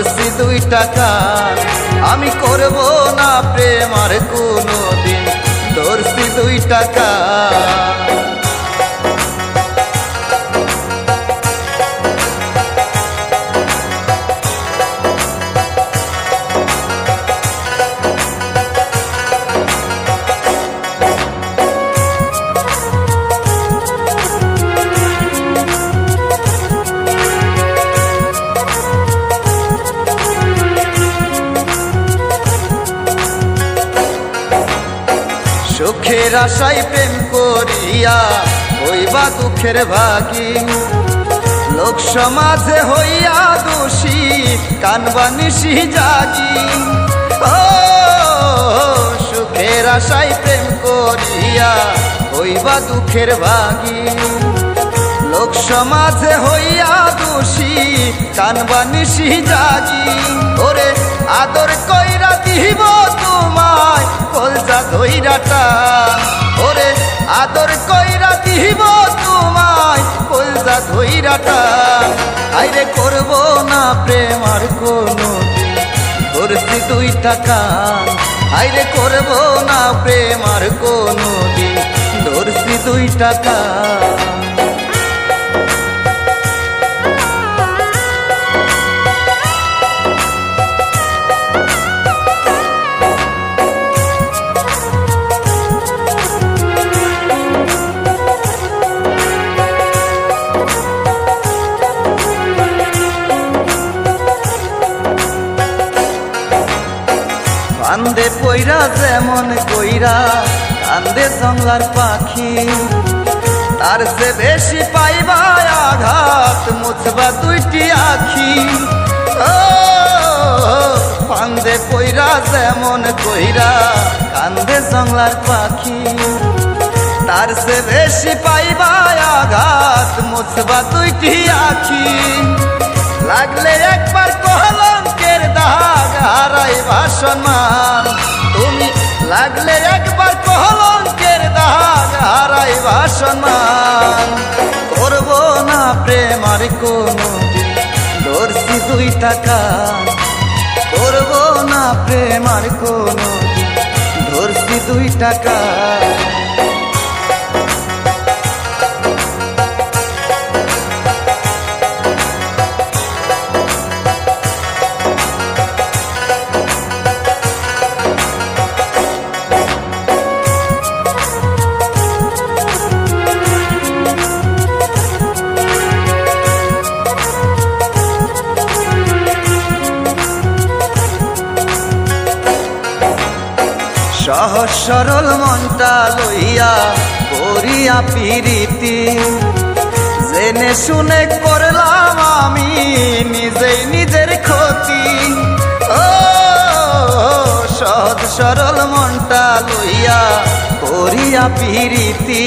ধরছি 2 টাকা আমি করব না প্রেম আর কোনোদিন ধরছি 2 টাকা সুখের আশায় প্রেম করিয়া হইবা দুঃখের ভাগী লোক সমাজে হইয়া দোষী কানবা নিশি জাগি ও সুখের আশায় প্রেম করিয়া হইবা দুঃখের ভাগী লোক সমাজে হইয়া দোষী কানবা নিশি জাগি ওরে আদর কইরা দিব তোমায় কলজা ধইরাটা ওরে আদর কইরা দিব তোমায় কলজা ধইরাটা আইরে করব না প্রেম আর কোনোদিন ধরছি 2 টাকা আইরে করব না প্রেম আর কোনোদিন ধরছি 2 টাকা কান্দে পইরা যেমন কইরা কান্দে জংলার পাখি তার সে বেশি পাইবা আঘাত মুছবা 2টি আখি ও কান্দে পইরা যেমন কইরা কান্দে জংলার পাখি তার সে বেশি পাইবা আঘাত মুছবা 2টি আখি লাগলে একবার কলঙ্কের দাগ হারাইবা সম্মান তুমি লাগলে একবার কলঙ্কের দাগ হারাইবা সম্মান করব না প্রেম আর কোনোদিন ধরছি 2 টাকা করব না প্রেম আর কোনোদিন ধরছি 2 টাকা সহজ সরল মনটা লইয়া করিয়া প্রীতি জেনে শুনে করলাম আমি নিজেই নিজের ক্ষতি ও সহজ সরল মনটা লইয়া করিয়া প্রীতি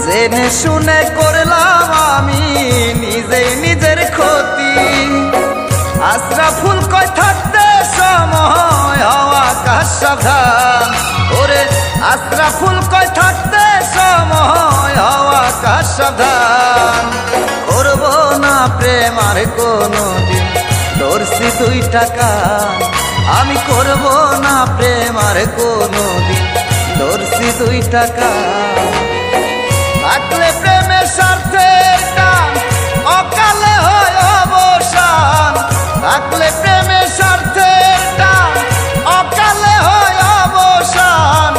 জেনে শুনে করলাম আমি নিজেই নিজের ক্ষতি আশরাফুল কয় থাকতে সময় হওয়া আকাশ সাবধান ওরে আশরাফুল কয় থাকতে সময় হওয়া আকাশ সাবধান করব না প্রেম আর কোনোদিন ধরছি 2 টাকা আমি করব না প্রেম আর কোনোদিন ধরছি 2 টাকা থাকলে প্রেমের স্বার্থের টান অকালে হয় অবসান থাকলে প্রেমের স্বার্থের টান অকালে হয় অবসান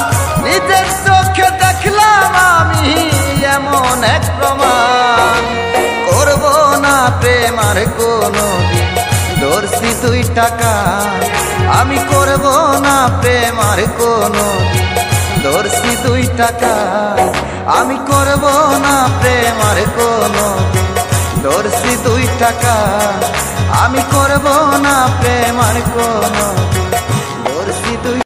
নিজের চোখে দেখলাম আমি এমন এক প্রমাণ করব না প্রেম আর কোনোদিন ধরছি 2 টাকা আমি করব না প্রেম আর কোনোদিন ধরছি 2 টাকা আমি করব না প্রেম আর কোনোদিন ধরছি 2 টাকা আমি করব না প্রেম আর কোনো